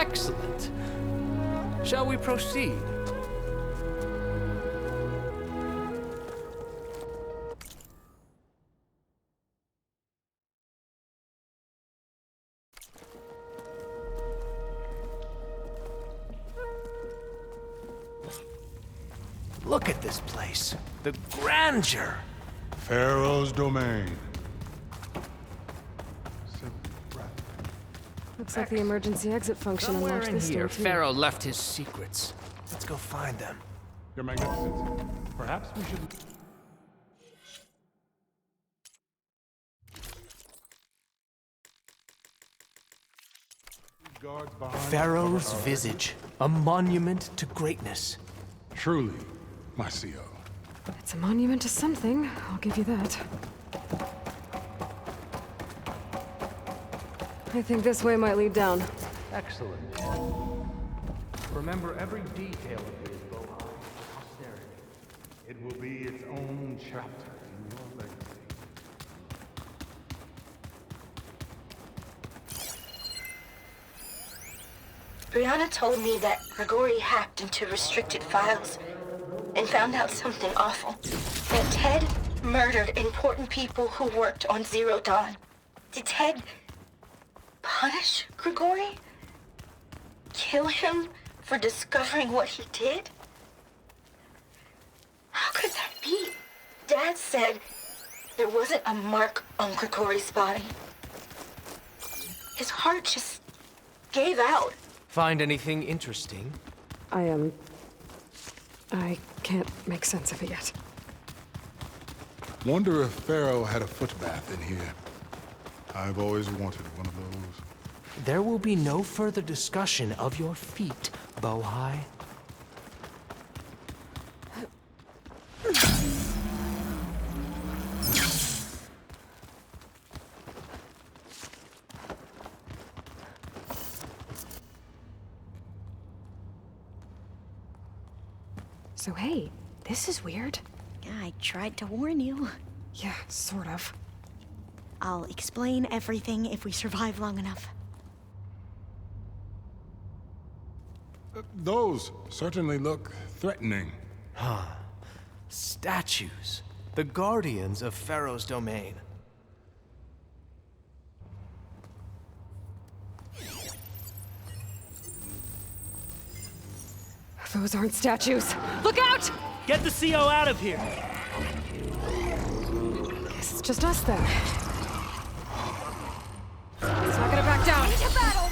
Excellent. Shall we proceed? Look at this place. The grandeur. Pharaoh's domain. Looks like the emergency exit function Somewhere unlocked in this here, door too. Pharaoh left his secrets. Let's go find them. Your Magnificence, perhaps we should... Guards behind Pharaoh's visage, a monument to greatness. Truly, my CO. It's a monument to something, I'll give you that. I think this way might lead down. Excellent. Remember every detail of his Bohai for posterity. It will be its own chapter in your legacy. Brianna told me that Grigori hacked into restricted files and found out something awful. That Ted murdered important people who worked on Zero Dawn. Did Ted punish Grigori? Kill him for discovering what he did? How could that be? Dad said there wasn't a mark on Grigori's body. His heart just gave out. Find anything interesting? I can't make sense of it yet. Wonder if Pharaoh had a foot bath in here. I've always wanted one of those. There will be no further discussion of your feet, Bohai. So hey, this is weird. Yeah, I tried to warn you. Yeah, sort of. I'll explain everything if we survive long enough. Those certainly look threatening. Statues. The guardians of Pharaoh's domain. Those aren't statues. Look out! Get the CO out of here! Guess it's just us then. It's not gonna back down. Into battle!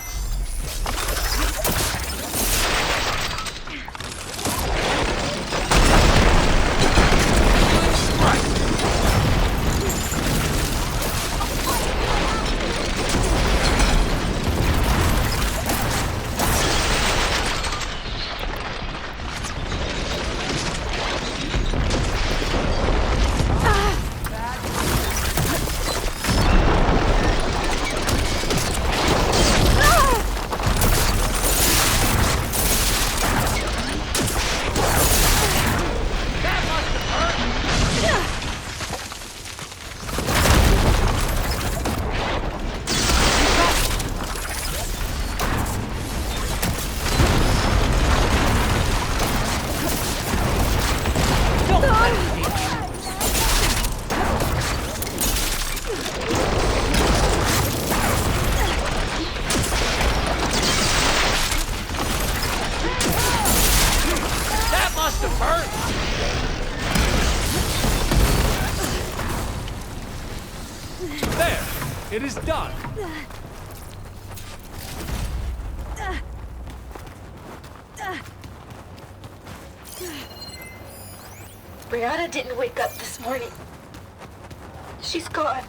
There! It is done! Brianna didn't wake up this morning. She's gone.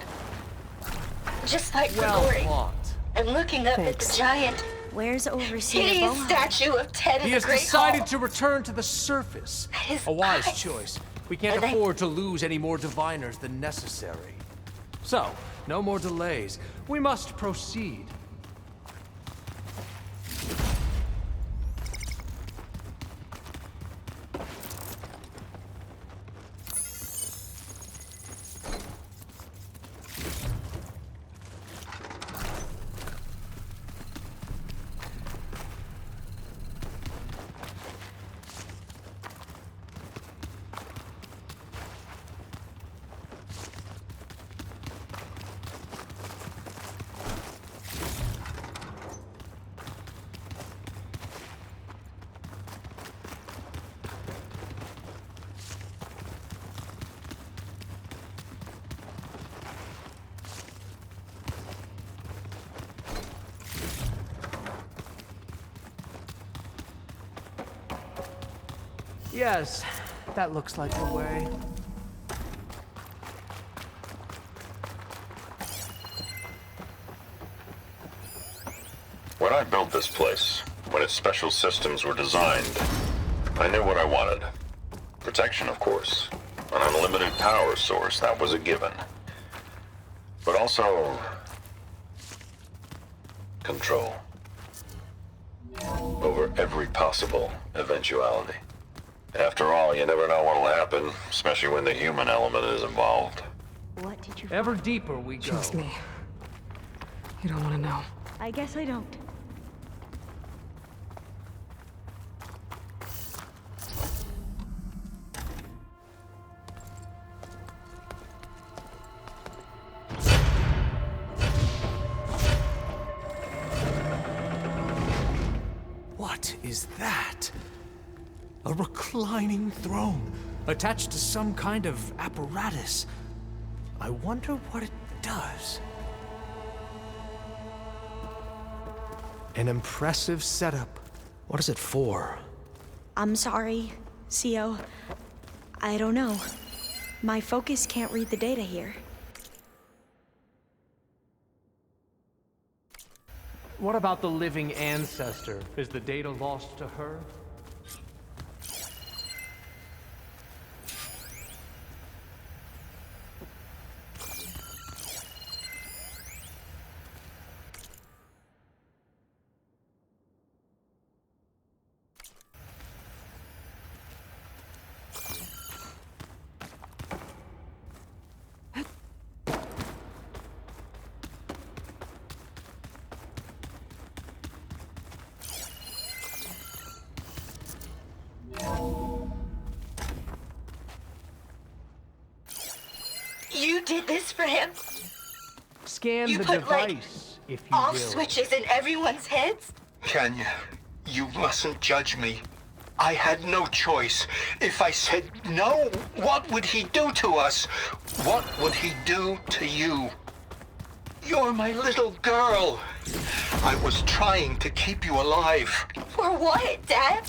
Just like Well Grigori. fought. I'm looking up at the Thanks. giant, Where's Overseer hideous Bohai? statue of Ted in He the has Great decided Hall. to return to the surface. His A wise eyes. choice. We can't And I- afford to lose any more diviners than necessary. So, no more delays. We must proceed. Yes, that looks like the way. When I built this place, when its special systems were designed, I knew what I wanted. Protection, of course. An unlimited power source, that was a given. But also... control. Over every possible eventuality. After all, you never know what'll happen, especially when the human element is involved. What did you... Ever deeper we go. Trust me. You don't want to know. I guess I don't. What is that? A reclining throne, attached to some kind of apparatus. I wonder what it does. An impressive setup. What is it for? I'm sorry, CO. I don't know. My focus can't read the data here. What about the living ancestor? Is the data lost to her? You did this for him? Scan You the put, like, device, if you Off will. switches in everyone's heads? Kenya, you mustn't judge me. I had no choice. If I said no, what would he do to us? What would he do to you? You're my little girl. I was trying to keep you alive. For what, Dad?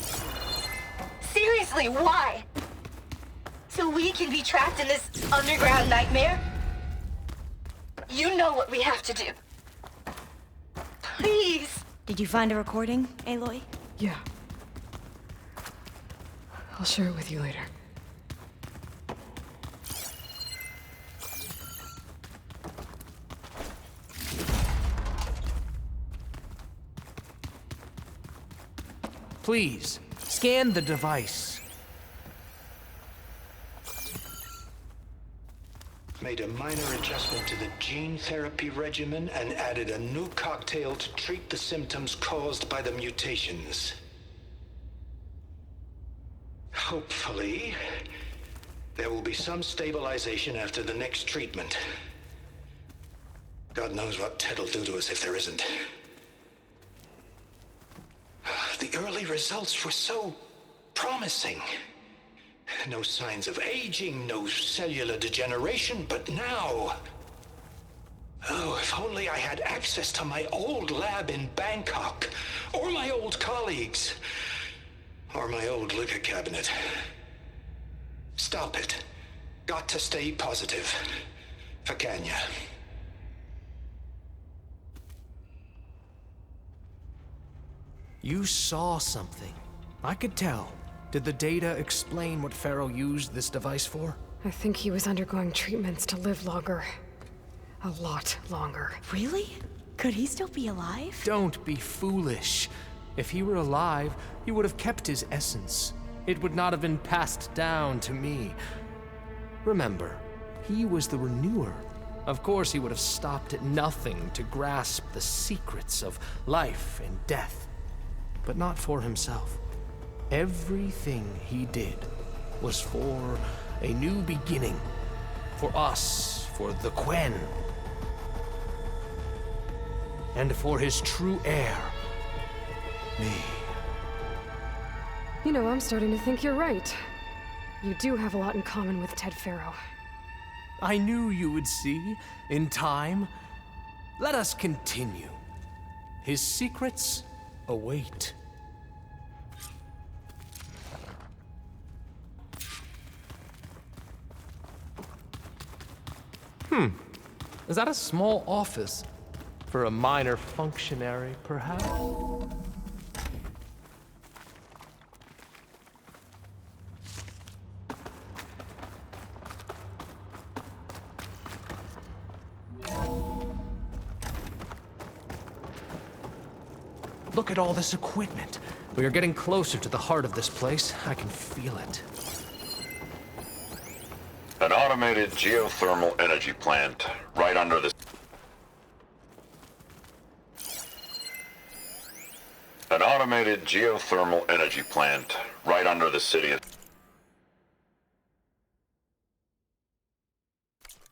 Seriously, why? So we can be trapped in this underground nightmare? You know what we have to do. Please. Did you find a recording, Aloy? Yeah. I'll share it with you later. Please, scan the device. Made a minor adjustment to the gene therapy regimen and added a new cocktail to treat the symptoms caused by the mutations. Hopefully, there will be some stabilization after the next treatment. God knows what Ted will do to us if there isn't. The early results were so promising. No signs of aging, no cellular degeneration, but now... Oh, if only I had access to my old lab in Bangkok, or my old colleagues, or my old liquor cabinet. Stop it. Got to stay positive. For Kenya. You saw something. I could tell. Did the data explain what Pharaoh used this device for? I think he was undergoing treatments to live longer. A lot longer. Really? Could he still be alive? Don't be foolish. If he were alive, he would have kept his essence. It would not have been passed down to me. Remember, he was the renewer. Of course, he would have stopped at nothing to grasp the secrets of life and death. But not for himself. Everything he did was for a new beginning. For us, for the Quen. And for his true heir, me. You know, I'm starting to think you're right. You do have a lot in common with Ted Pharaoh. I knew you would see, in time. Let us continue. His secrets await. Is that a small office? For a minor functionary, perhaps? Look at all this equipment. We are getting closer to the heart of this place. I can feel it. An automated geothermal energy plant right under the... An automated geothermal energy plant right under the city of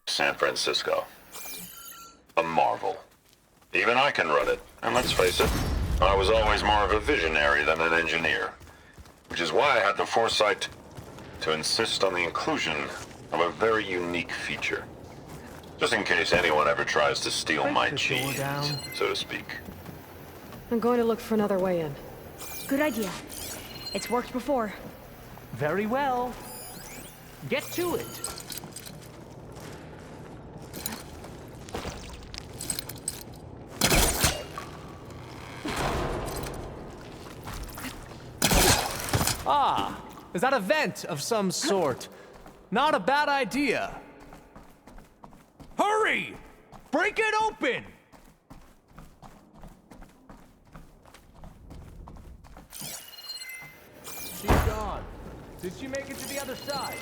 San Francisco. A marvel. Even I can run it, and let's face it, I was always more of a visionary than an engineer, which is why I had the foresight to insist on the inclusion of a very unique feature. Just in case anyone ever tries to steal my cheese, so to speak. I'm going to look for another way in. Good idea. It's worked before. Very well. Get to it. Ah, is that a vent of some sort? Not a bad idea. Hurry! Break it open! She's gone. Did she make it to the other side?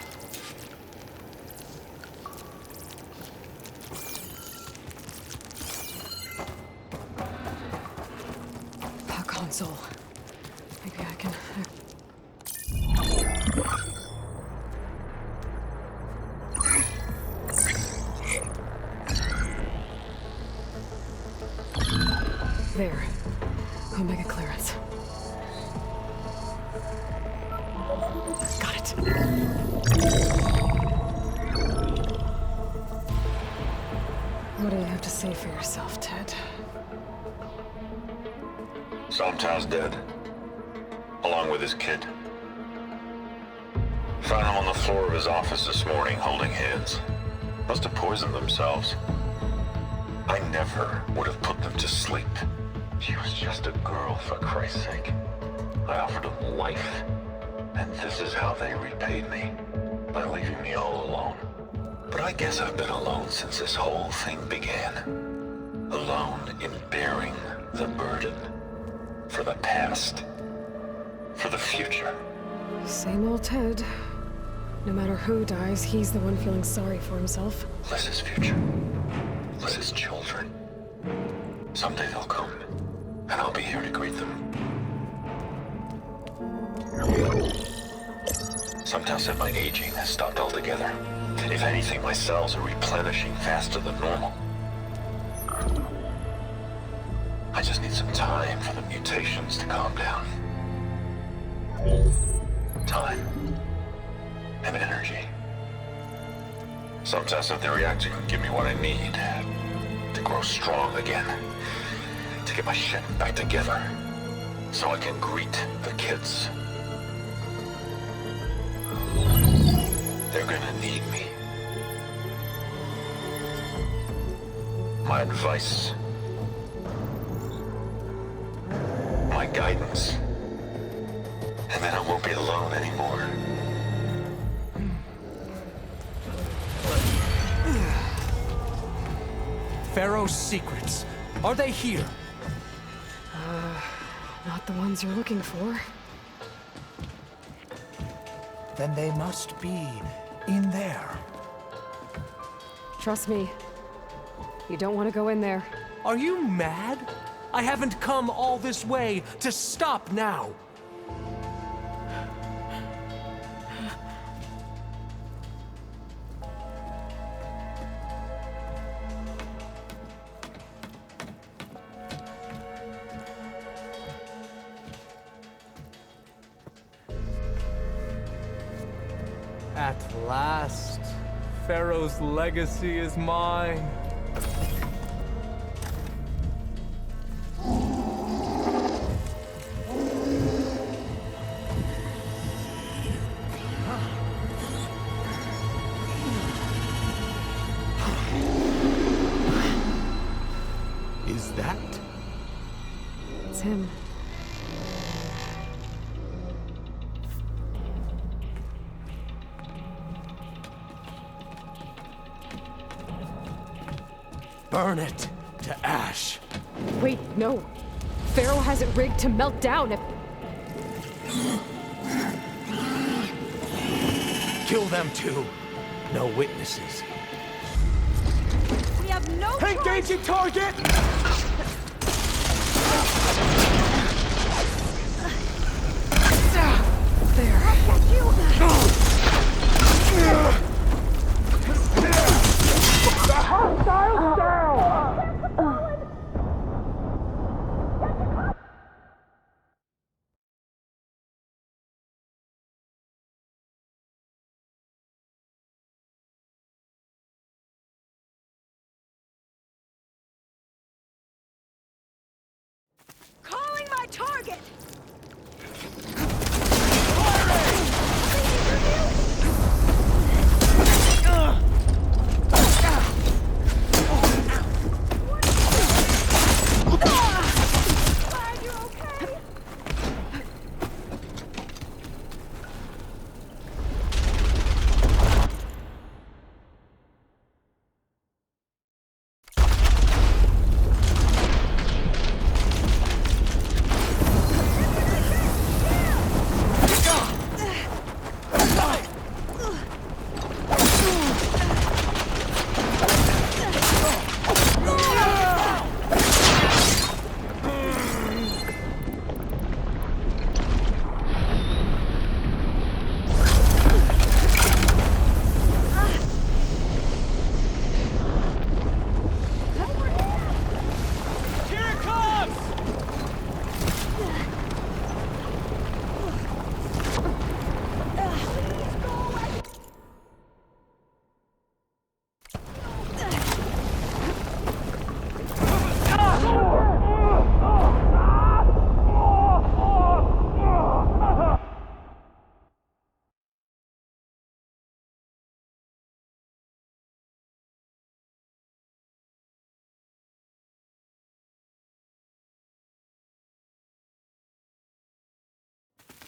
A console. Maybe I can... There. Omega clearance. Got it. What do you have to say for yourself, Ted? Somto's dead, along with his kid. Found him on the floor of his office this morning, holding hands. Must have poisoned themselves. I never would have put them to sleep. She was just a girl, for Christ's sake. I offered them life, and this is how they repaid me, by leaving me all alone. But I guess I've been alone since this whole thing began. Alone in bearing the burden. For the past. For the future. Same old Ted. No matter who dies, he's the one feeling sorry for himself. Liz's future. Liz's children. Someday they'll come, and I'll be here to greet them. Sometimes said my aging has stopped altogether. If anything, my cells are replenishing faster than normal. I just need some time for the mutations to calm down. Time. And energy. Sometimes said the reactor can give me what I need to grow strong again. To get my shit back together. So I can greet the kids. They're gonna need me. My advice. My guidance. And then I won't be alone anymore. Pharaoh's secrets. Are they here? Not the ones you're looking for. Then they must be in there. Trust me. You don't want to go in there. Are you mad? I haven't come all this way to stop now. At last, Pharaoh's legacy is mine. that. It's him. Burn it to ash. Wait, no. Pharaoh has it rigged to melt down if... Kill them too. No witnesses. We have no Engaging target! There. Calling my target! Glad you're okay.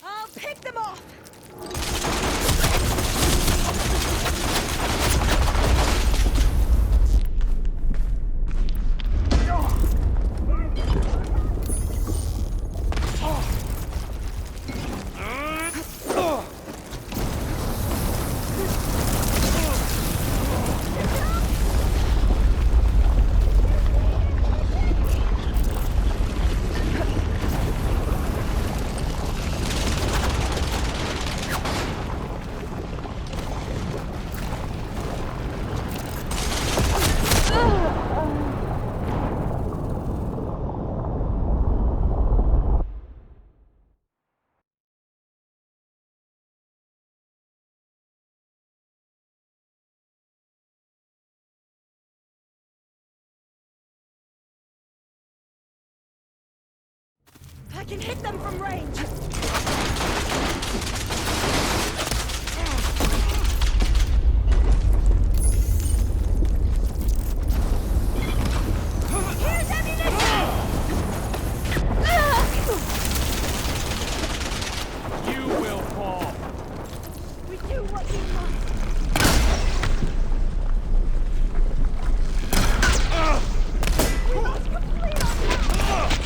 I'll pick them off! I can hit them from range! Here's ammunition! You will fall. We do what we must. We must complete our task!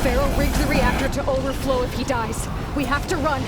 Pharaoh rigged the reactor to overflow if he dies. We have to run.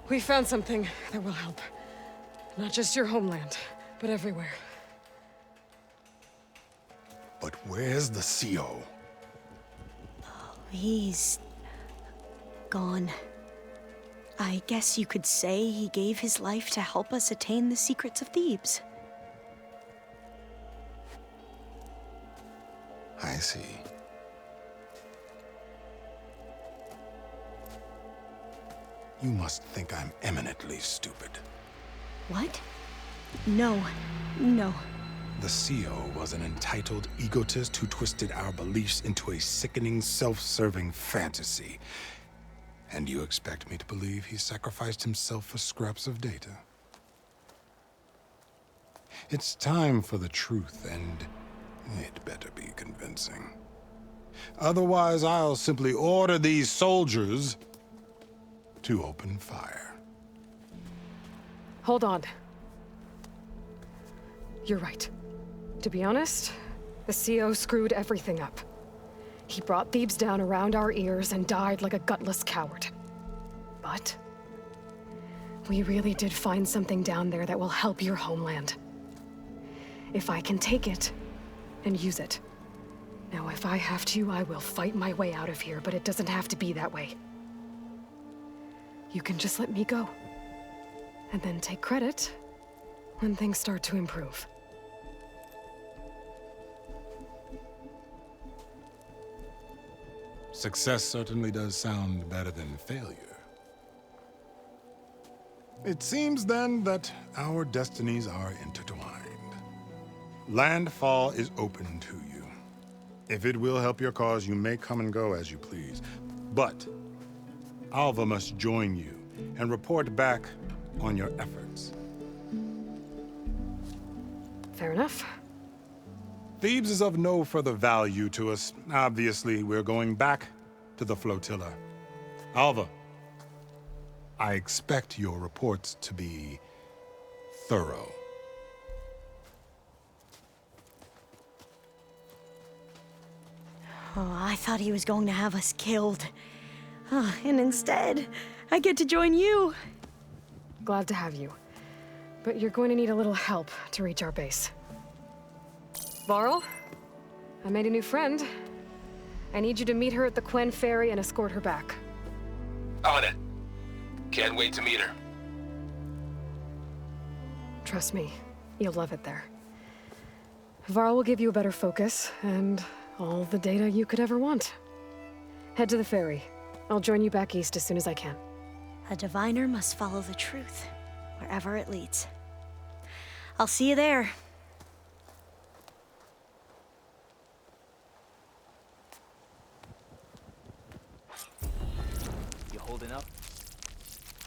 We found something that will help. Not just your homeland, but everywhere. But where's the CO? He's gone. I guess you could say he gave his life to help us attain the secrets of Thebes. I see. You must think I'm eminently stupid. What? No. No. The CO was an entitled egotist who twisted our beliefs into a sickening, self-serving fantasy. And you expect me to believe he sacrificed himself for scraps of data? It's time for the truth, and it better be convincing. Otherwise, I'll simply order these soldiers to open fire. Hold on. You're right. To be honest, the CO screwed everything up. He brought Thebes down around our ears and died like a gutless coward. But We really did find something down there that will help your homeland. If I can take it and use it. Now, if I have to, I will fight my way out of here, but it doesn't have to be that way. You can just let me go. And then take credit when things start to improve. Success certainly does sound better than failure. It seems then that our destinies are intertwined. Landfall is open to you. If it will help your cause, you may come and go as you please. But Alva must join you and report back on your efforts. Fair enough. Thebes is of no further value to us. Obviously, we're going back to the flotilla. Alva, I expect your reports to be thorough. Oh, I thought he was going to have us killed. Oh, and instead, I get to join you. Glad to have you. But you're going to need a little help to reach our base. Varl, I made a new friend. I need you to meet her at the Quen Ferry and escort her back. On it. Can't wait to meet her. Trust me, you'll love it there. Varl will give you a better focus, and all the data you could ever want. Head to the ferry. I'll join you back east as soon as I can. A diviner must follow the truth, wherever it leads. I'll see you there. You holding up?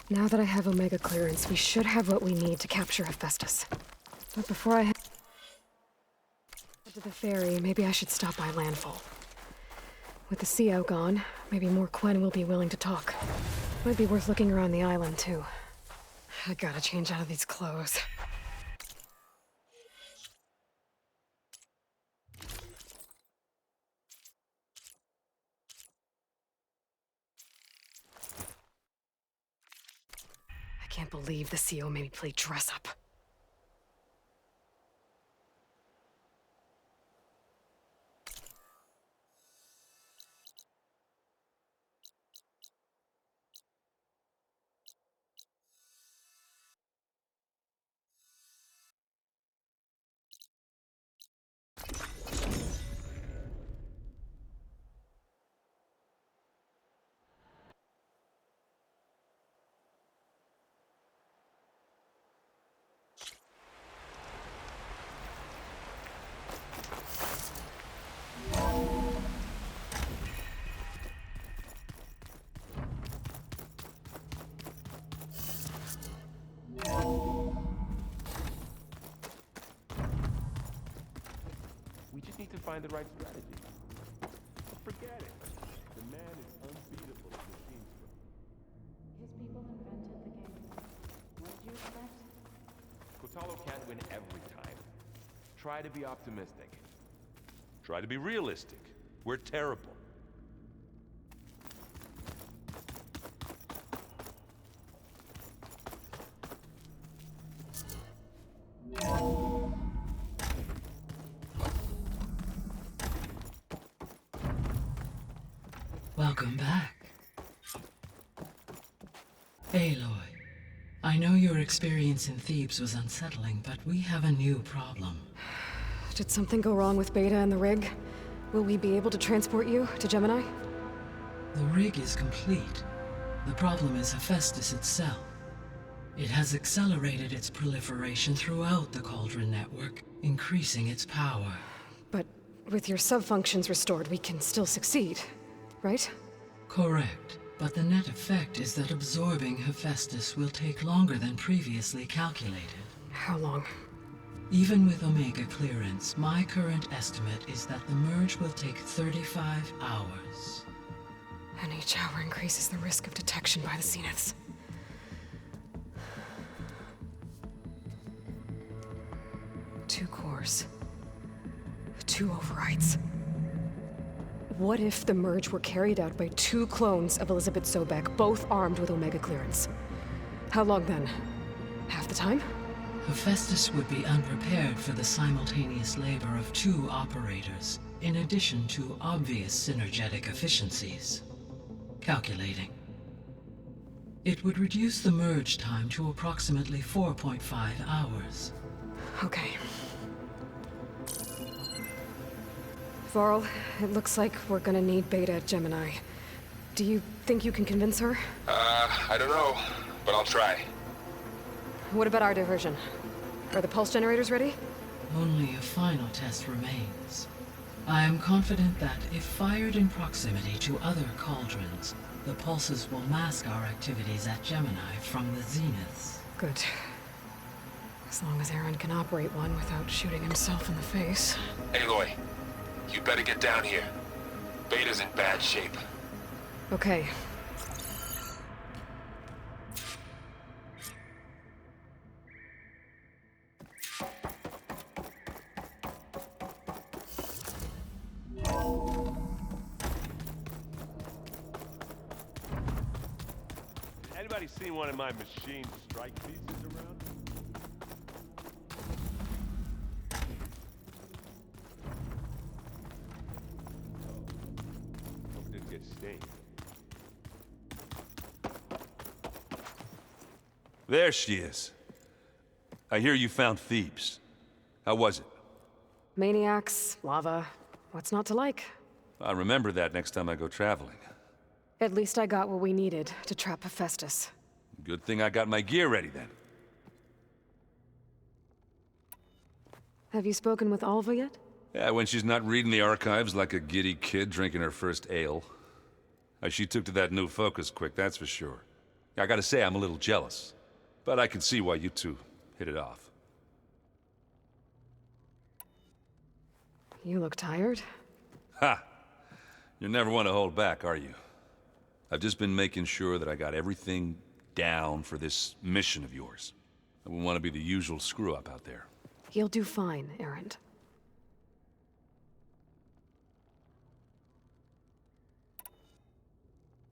Now that I have Omega clearance, we should have what we need to capture Hephaestus. But before I head to the ferry, maybe I should stop by Landfall. With the CO gone, maybe more Quen will be willing to talk. Might be worth looking around the island, too. I gotta change out of these clothes. I can't believe the CO made me play dress up. We just need to find the right strategy. But forget it. The man is unbeatable at machine stroke. His people invented the game. What did you expect? Kotalo can't win every time. Try to be optimistic. Try to be realistic. We're terrible. Welcome back. Aloy, I know your experience in Thebes was unsettling, but we have a new problem. Did something go wrong with Beta and the rig? Will we be able to transport you to Gemini? The rig is complete. The problem is Hephaestus itself. It has accelerated its proliferation throughout the Cauldron network, increasing its power. But with your sub-functions restored, we can still succeed, right? Correct. But the net effect is that absorbing Hephaestus will take longer than previously calculated. How long? Even with Omega clearance, my current estimate is that the merge will take 35 hours. And each hour increases the risk of detection by the Zeniths. Two cores. Two overrides. What if the merge were carried out by two clones of Elizabeth Sobek, both armed with Omega clearance? How long then? Half the time? Hephaestus would be unprepared for the simultaneous labor of 2 operators, in addition to obvious synergetic efficiencies. Calculating. It would reduce the merge time to approximately 4.5 hours. Okay. Varl, it looks like we're gonna need Beta at Gemini. Do you think you can convince her? I don't know, but I'll try. What about our diversion? Are the pulse generators ready? Only a final test remains. I am confident that if fired in proximity to other cauldrons, the pulses will mask our activities at Gemini from the zeniths. Good. As long as Aaron can operate one without shooting himself in the face. Aloy, you better get down here. Beta's in bad shape. Okay. Anybody seen one of my machine strike pieces around? Hope it didn't get stained. There she is. I hear you found Thebes. How was it? Maniacs, lava, what's not to like? I'll remember that next time I go traveling. At least I got what we needed to trap Hephaestus. Good thing I got my gear ready then. Have you spoken with Alva yet? Yeah, when she's not reading the archives like a giddy kid drinking her first ale. She took to that new focus quick, that's for sure. I gotta say, I'm a little jealous. But I can see why you two hit it off. You look tired. Ha! You never want to hold back, are you? I've just been making sure that I got everything down for this mission of yours. I wouldn't want to be the usual screw-up out there. You'll do fine, Aaron.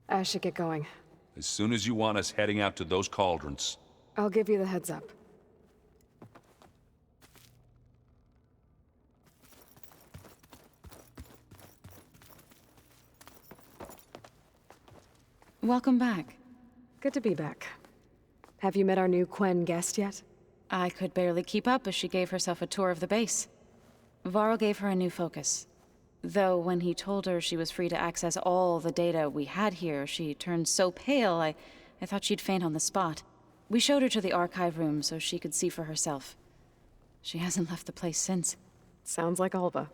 I should get going. As soon as you want us heading out to those cauldrons. I'll give you the heads up. Welcome back. Good to be back. Have you met our new Quen guest yet? I could barely keep up as she gave herself a tour of the base. Varl gave her a new focus. Though when he told her she was free to access all the data we had here, she turned so pale I thought she'd faint on the spot. We showed her to the archive room so she could see for herself. She hasn't left the place since. Sounds like Alva.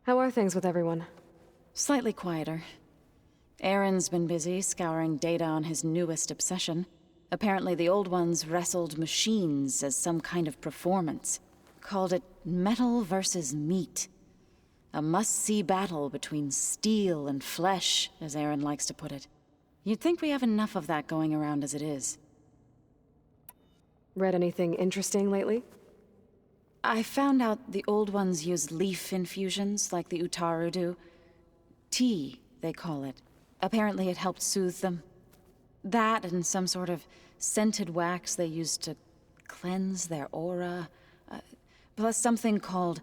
How are things with everyone? Slightly quieter. Aaron's been busy scouring data on his newest obsession. Apparently the old ones wrestled machines as some kind of performance. Called it metal versus meat. A must-see battle between steel and flesh, as Aaron likes to put it. You'd think we have enough of that going around as it is. Read anything interesting lately? I found out the old ones use leaf infusions like the Utaru do. Tea, they call it. Apparently it helped soothe them. That and some sort of scented wax they used to cleanse their aura. Plus something called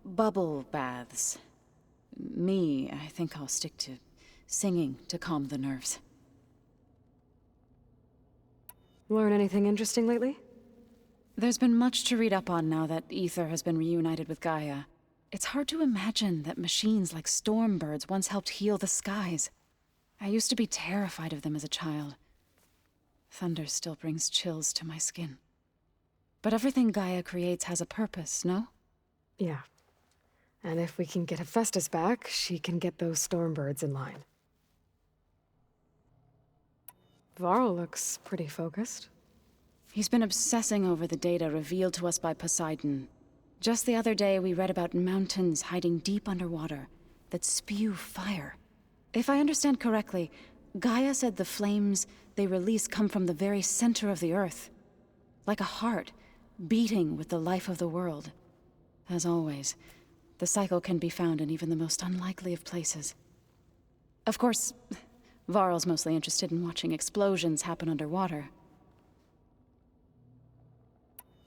bubble baths. I think I'll stick to singing to calm the nerves. Learn anything interesting lately? There's been much to read up on now that Ether has been reunited with Gaia. It's hard to imagine that machines like stormbirds once helped heal the skies. I used to be terrified of them as a child. Thunder still brings chills to my skin. But everything Gaia creates has a purpose, no? Yeah. And if we can get Hephaestus back, she can get those stormbirds in line. Varl looks pretty focused. He's been obsessing over the data revealed to us by Poseidon. Just the other day, we read about mountains hiding deep underwater that spew fire. If I understand correctly, Gaia said the flames they release come from the very center of the Earth. Like a heart, beating with the life of the world. As always, the cycle can be found in even the most unlikely of places. Of course, Varl's mostly interested in watching explosions happen underwater.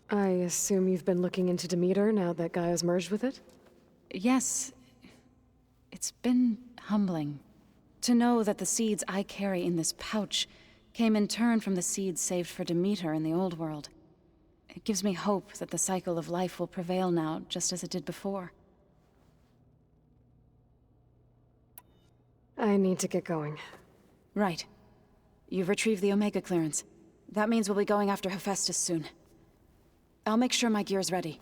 I assume you've been looking into Demeter now that Gaia's merged with it? Yes. It's been humbling to know that the seeds I carry in this pouch came in turn from the seeds saved for Demeter in the old world. It gives me hope that the cycle of life will prevail now, just as it did before. I need to get going. Right. You've retrieved the Omega clearance. That means we'll be going after Hephaestus soon. I'll make sure my gear's ready.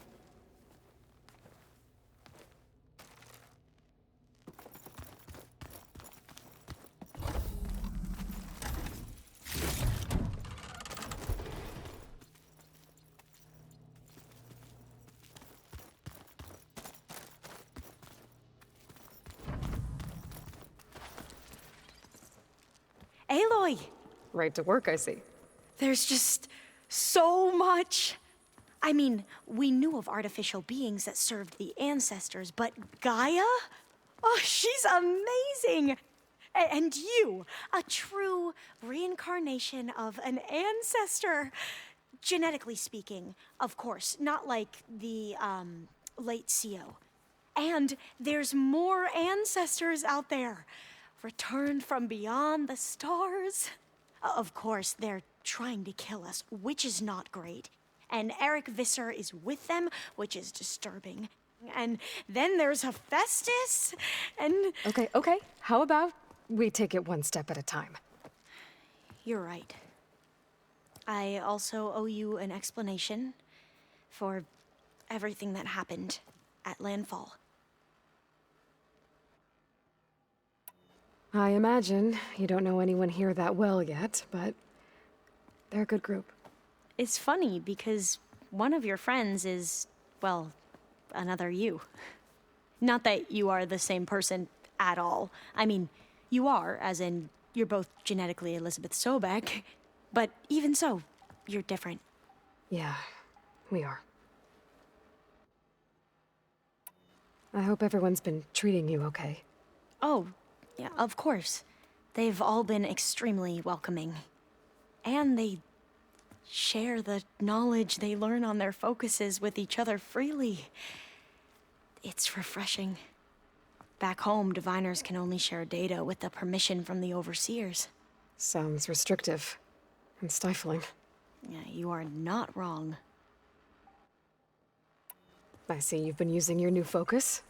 Aloy! Right to work, I see. There's just so much. I mean, we knew of artificial beings that served the ancestors, but Gaia? Oh, she's amazing! And you, a true reincarnation of an ancestor. Genetically speaking, of course, not like the, late CO. And there's more ancestors out there, returned from beyond the stars. Of course, they're trying to kill us, which is not great. And Eric Visser is with them, which is disturbing. And then there's Hephaestus, and... Okay. How about we take it one step at a time? You're right. I also owe you an explanation for everything that happened at landfall. I imagine you don't know anyone here that well yet, but they're a good group. It's funny because one of your friends is, well, another you. Not that you are the same person at all. I mean, you are, as in, you're both genetically Elizabeth Sobek, but even so, you're different. Yeah, we are. I hope everyone's been treating you okay. Oh, yeah, of course. They've all been extremely welcoming. And they share the knowledge they learn on their focuses with each other freely. It's refreshing. Back home, diviners can only share data with the permission from the overseers. Sounds restrictive and stifling. Yeah, you are not wrong. I see you've been using your new focus.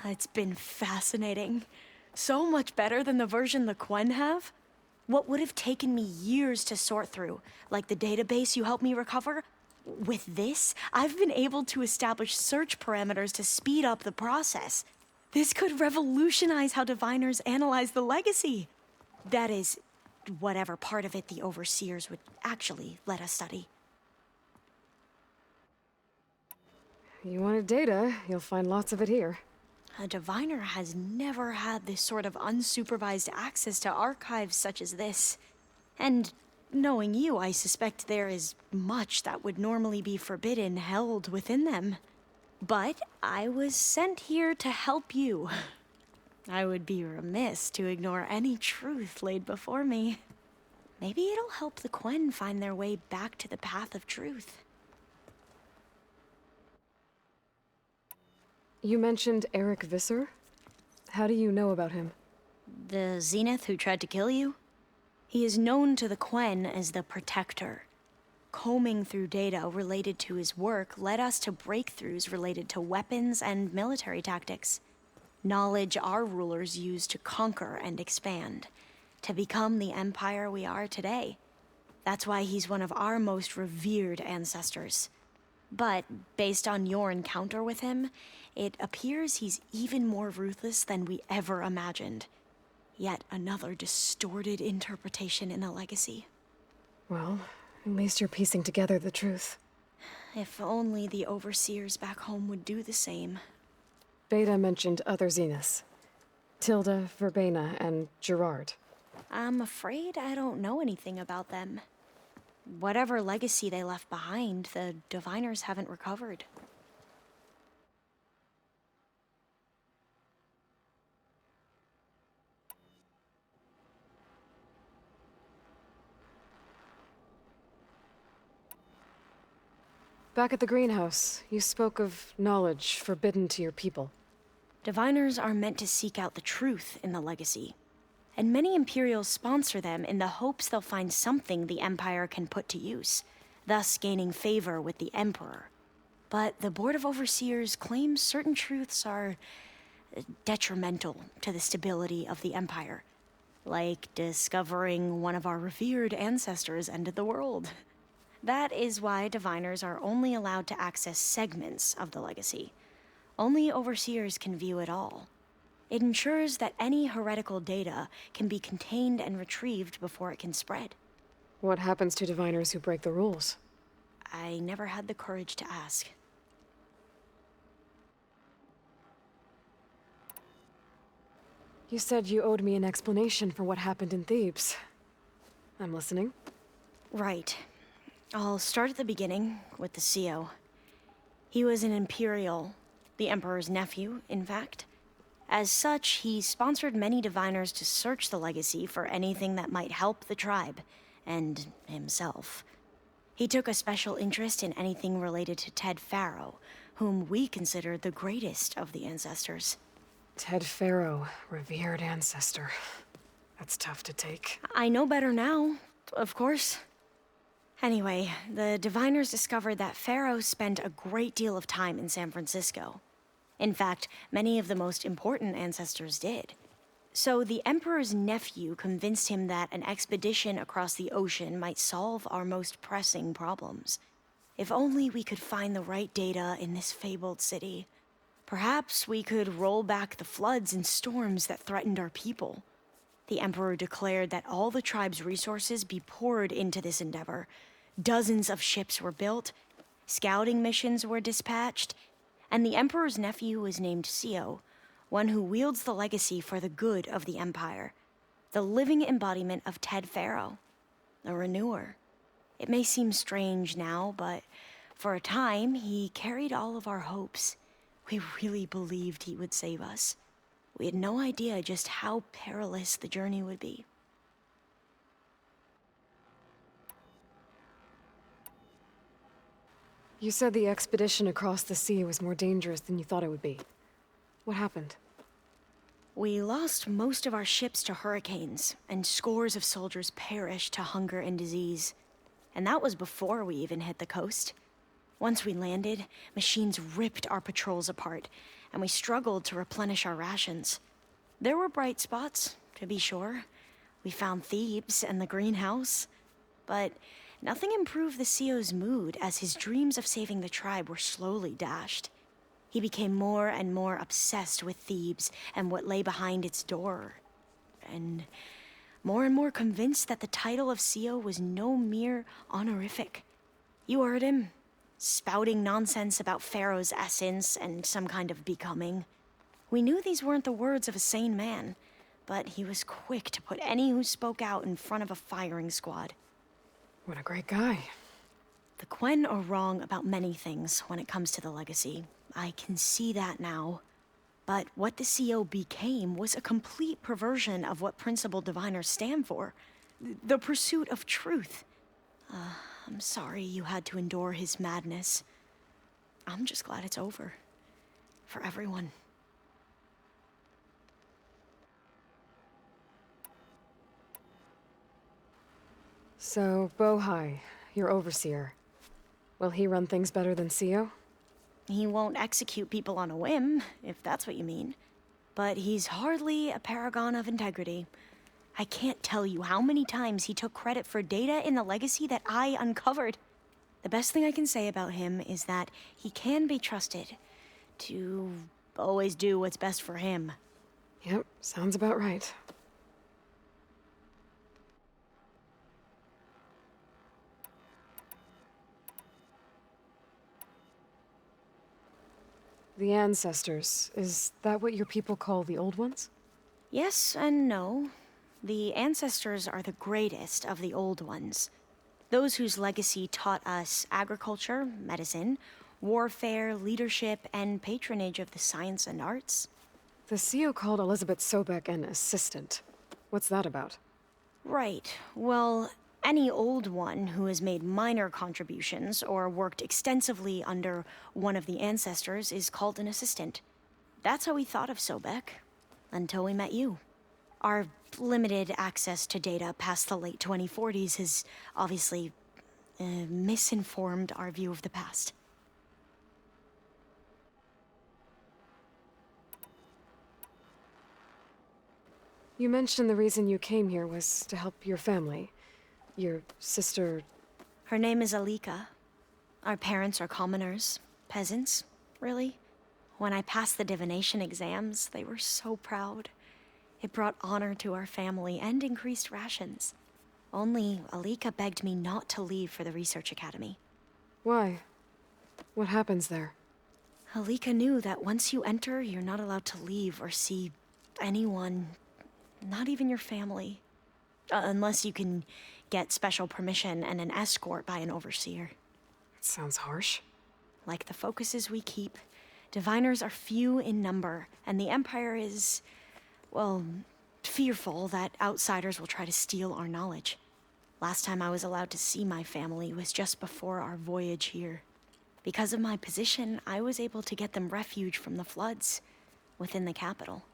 It's been fascinating. So much better than the version the Quen have. What would have taken me years to sort through, like the database you helped me recover, with this, I've been able to establish search parameters to speed up the process. This could revolutionize how diviners analyze the legacy. That is, whatever part of it the overseers would actually let us study. You wanted data, you'll find lots of it here. A diviner has never had this sort of unsupervised access to archives such as this. And knowing you, I suspect there is much that would normally be forbidden held within them. But I was sent here to help you. I would be remiss to ignore any truth laid before me. Maybe it'll help the Quen find their way back to the path of truth. You mentioned Eric Visser? How do you know about him? The Zenith who tried to kill you? He is known to the Quen as the Protector. Combing through data related to his work led us to breakthroughs related to weapons and military tactics. Knowledge our rulers used to conquer and expand, to become the empire we are today. That's why he's one of our most revered ancestors. But based on your encounter with him, it appears he's even more ruthless than we ever imagined. Yet another distorted interpretation in the legacy. Well, at least you're piecing together the truth. If only the overseers back home would do the same. Beta mentioned other Zeniths. Tilda, Verbena, and Gerard. I'm afraid I don't know anything about them. Whatever legacy they left behind, the diviners haven't recovered. Back at the greenhouse, you spoke of knowledge forbidden to your people. Diviners are meant to seek out the truth in the legacy, and many Imperials sponsor them in the hopes they'll find something the Empire can put to use, thus gaining favor with the Emperor. But the Board of Overseers claims certain truths are detrimental to the stability of the Empire, like discovering one of our revered ancestors ended the world. That is why Diviners are only allowed to access segments of the legacy. Only Overseers can view it all. It ensures that any heretical data can be contained and retrieved before it can spread. What happens to Diviners who break the rules? I never had the courage to ask. You said you owed me an explanation for what happened in Thebes. I'm listening. Right. I'll start at the beginning, with the CO. He was an Imperial, the Emperor's nephew, in fact. As such, he sponsored many Diviners to search the legacy for anything that might help the tribe, and himself. He took a special interest in anything related to Ted Faro, whom we consider the greatest of the ancestors. Ted Faro, revered ancestor. That's tough to take. I know better now, of course. Anyway, the Diviners discovered that Faro spent a great deal of time in San Francisco. In fact, many of the most important ancestors did. So the Emperor's nephew convinced him that an expedition across the ocean might solve our most pressing problems. If only we could find the right data in this fabled city. Perhaps we could roll back the floods and storms that threatened our people. The Emperor declared that all the tribe's resources be poured into this endeavor. Dozens of ships were built, scouting missions were dispatched, and the Emperor's nephew was named CO, one who wields the legacy for the good of the Empire, the living embodiment of Ted Faro, the Renewer. It may seem strange now, but for a time, he carried all of our hopes. We really believed he would save us. We had no idea just how perilous the journey would be. You said the expedition across the sea was more dangerous than you thought it would be. What happened? We lost most of our ships to hurricanes, and scores of soldiers perished to hunger and disease. And that was before we even hit the coast. Once we landed, machines ripped our patrols apart, and we struggled to replenish our rations. There were bright spots, to be sure. We found Thebes and the greenhouse. But nothing improved the CO's mood as his dreams of saving the tribe were slowly dashed. He became more and more obsessed with Thebes and what lay behind its door. And more convinced that the title of CO was no mere honorific. You heard him. Spouting nonsense about Pharaoh's essence and some kind of becoming. We knew these weren't the words of a sane man, but he was quick to put any who spoke out in front of a firing squad. What a great guy. The Quen are wrong about many things when it comes to the legacy. I can see that now. But what the CO became was a complete perversion of what principled diviners stand for. The pursuit of truth. I'm sorry you had to endure his madness. I'm just glad it's over. For everyone. So, Bohai, your overseer. Will he run things better than CO? He won't execute people on a whim, if that's what you mean. But he's hardly a paragon of integrity. I can't tell you how many times he took credit for data in the legacy that I uncovered. The best thing I can say about him is that he can be trusted to always do what's best for him. Yep, sounds about right. The ancestors, is that what your people call the old ones? Yes and no. The ancestors are the greatest of the old ones. Those whose legacy taught us agriculture, medicine, warfare, leadership, and patronage of the science and arts. The CO called Elizabeth Sobek an assistant. What's that about? Right. Well, Any old one who has made minor contributions or worked extensively under one of the ancestors is called an assistant. That's how we thought of Sobek, until we met you. Our limited access to data past the late 2040s has obviously misinformed our view of the past. You mentioned the reason you came here was to help your family. Your sister... Her name is Alika. Our parents are commoners. Peasants, really. When I passed the divination exams, they were so proud. It brought honor to our family and increased rations. Only Alika begged me not to leave for the research academy. Why? What happens there? Alika knew that once you enter, you're not allowed to leave or see anyone, not even your family. Unless you can get special permission and an escort by an overseer. It sounds harsh. Like the focuses we keep, diviners are few in number, and the Empire is, well, fearful that outsiders will try to steal our knowledge. Last time I was allowed to see my family was just before our voyage here. Because of my position, I was able to get them refuge from the floods within the capital.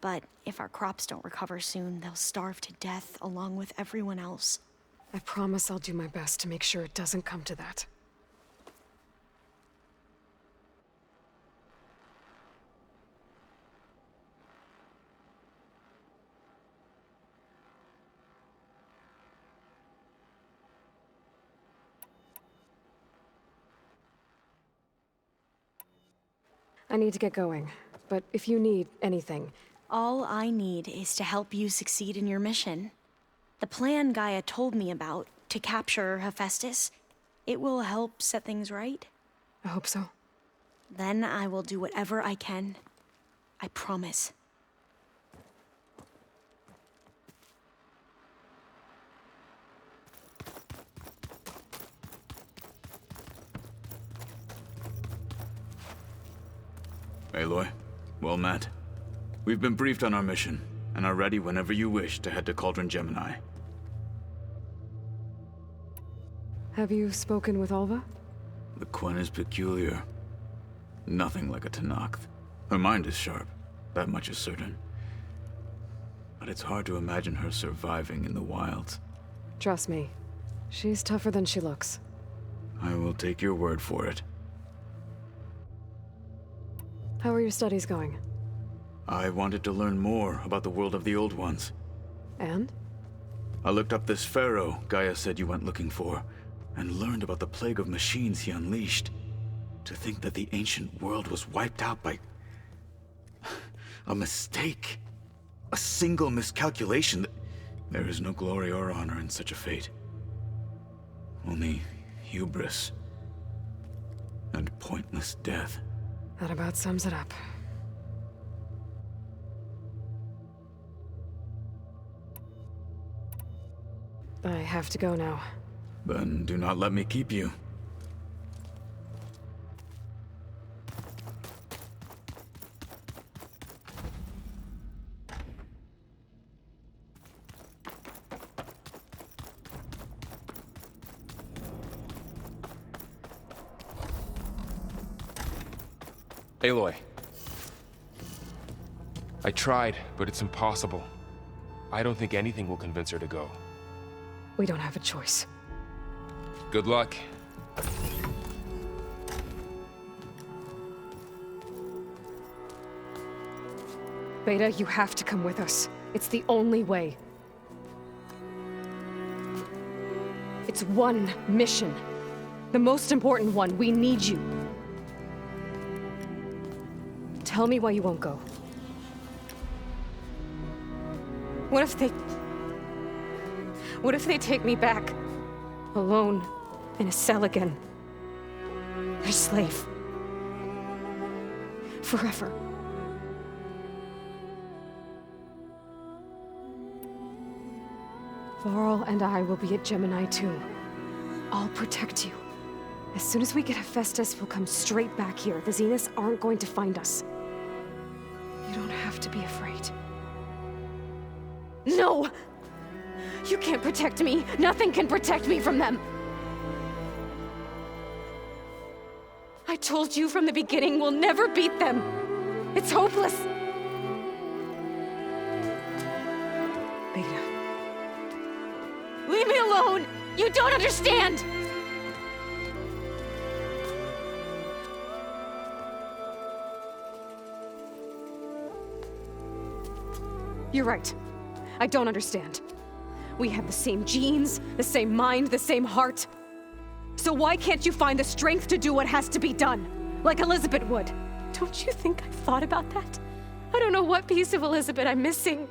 But if our crops don't recover soon, they'll starve to death along with everyone else. I promise I'll do my best to make sure it doesn't come to that. I need to get going, but if you need anything... All I need is to help you succeed in your mission. The plan Gaia told me about, to capture Hephaestus, it will help set things right. I hope so. Then I will do whatever I can. I promise. Aloy, well met. We've been briefed on our mission, and are ready whenever you wish to head to Cauldron Gemini. Have you spoken with Alva? The Quen is peculiar. Nothing like a Tenakth. Her mind is sharp, that much is certain. But it's hard to imagine her surviving in the wilds. Trust me, she's tougher than she looks. I will take your word for it. How are your studies going? I wanted to learn more about the world of the Old Ones. And? I looked up this pharaoh Gaia said you went looking for, and learned about the plague of machines he unleashed. To think that the ancient world was wiped out by... a mistake. A single miscalculation. There is no glory or honor in such a fate. Only hubris. And pointless death. That about sums it up. I have to go now. Then do not let me keep you. Aloy. I tried, but it's impossible. I don't think anything will convince her to go. We don't have a choice. Good luck. Beta, you have to come with us. It's the only way. It's one mission. The most important one. We need you. Tell me why you won't go. What if they take me back? Alone, in a cell again. Their slave. Forever. Varl and I will be at Gemini too. I'll protect you. As soon as we get Hephaestus, we'll come straight back here. The Zeniths aren't going to find us. You don't have to be afraid. No! You can't protect me. Nothing can protect me from them. I told you from the beginning, we'll never beat them. It's hopeless. Beta. Leave me alone! You don't understand! You're right. I don't understand. We have the same genes, the same mind, the same heart. So why can't you find the strength to do what has to be done? Like Elizabeth would. Don't you think I've thought about that? I don't know what piece of Elizabeth I'm missing.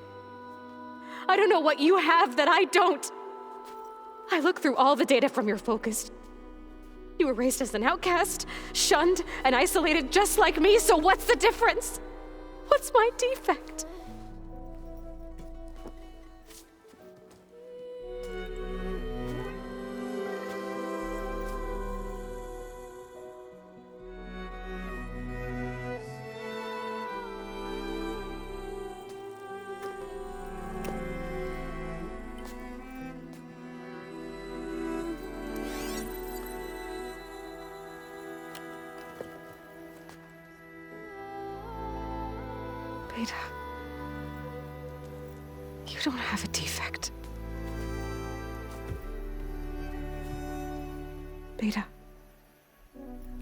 I don't know what you have that I don't. I look through all the data from your focus. You were raised as an outcast, shunned, and isolated just like me, so what's the difference? What's my defect? Beta, you don't have a defect. Beta,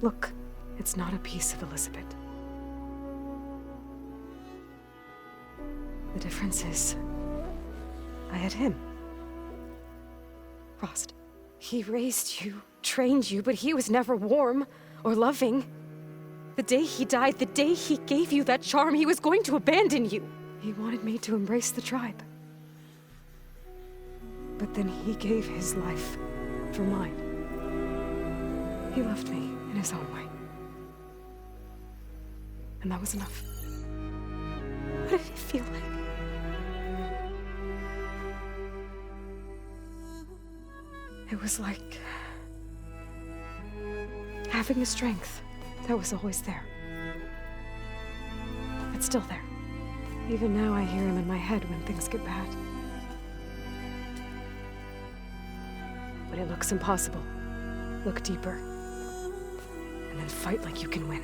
look, it's not a piece of Elizabeth. The difference is, I had him. Frost. He raised you, trained you, but he was never warm or loving. The day he died, the day he gave you that charm, he was going to abandon you. He wanted me to embrace the tribe. But then he gave his life for mine. He loved me in his own way. And that was enough. What did it feel like? It was like having the strength that was always there. It's still there. Even now I hear him in my head when things get bad. When it looks impossible, look deeper. And then fight like you can win.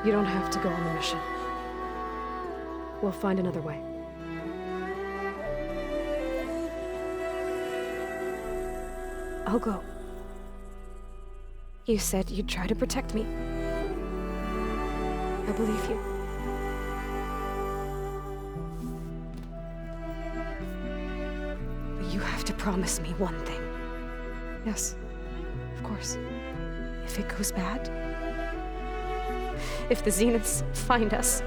You don't have to go on the mission. We'll find another way. I'll go. You said you'd try to protect me. I believe you. But you have to promise me one thing. Yes, of course. If it goes bad, if the Zeniths find us,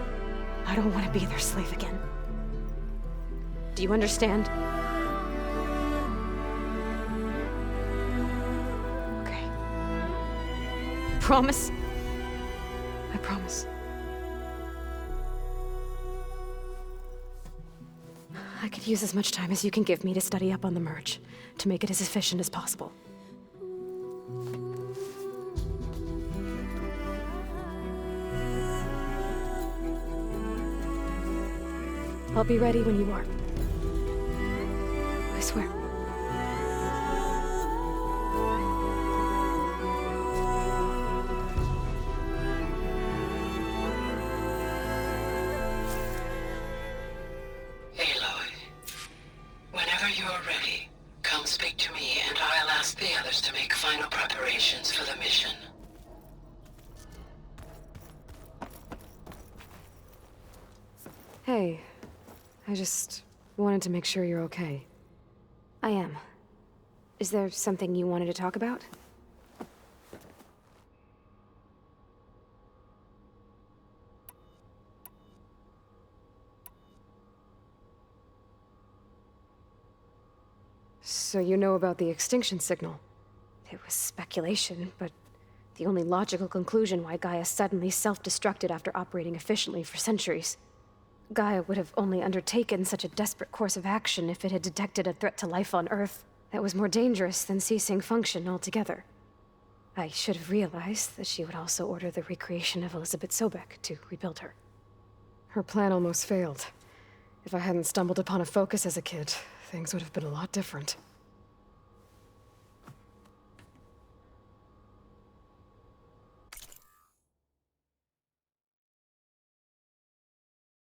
I don't want to be their slave again. Do you understand? Okay. Promise? I promise. I could use as much time as you can give me to study up on the merge, to make it as efficient as possible. I'll be ready when you are. I swear. Aloy, whenever you're ready, come speak to me and I'll ask the others to make final preparations for the mission. Hey. I just wanted to make sure you're okay. I am. Is there something you wanted to talk about? So you know about the extinction signal? It was speculation, but The only logical conclusion why Gaia suddenly self-destructed after operating efficiently for centuries. Gaia would have only undertaken such a desperate course of action if it had detected a threat to life on Earth that was more dangerous than ceasing function altogether. I should have realized that she would also order the recreation of Elizabeth Sobek to rebuild her. Her plan almost failed. If I hadn't stumbled upon a focus as a kid, things would have been a lot different.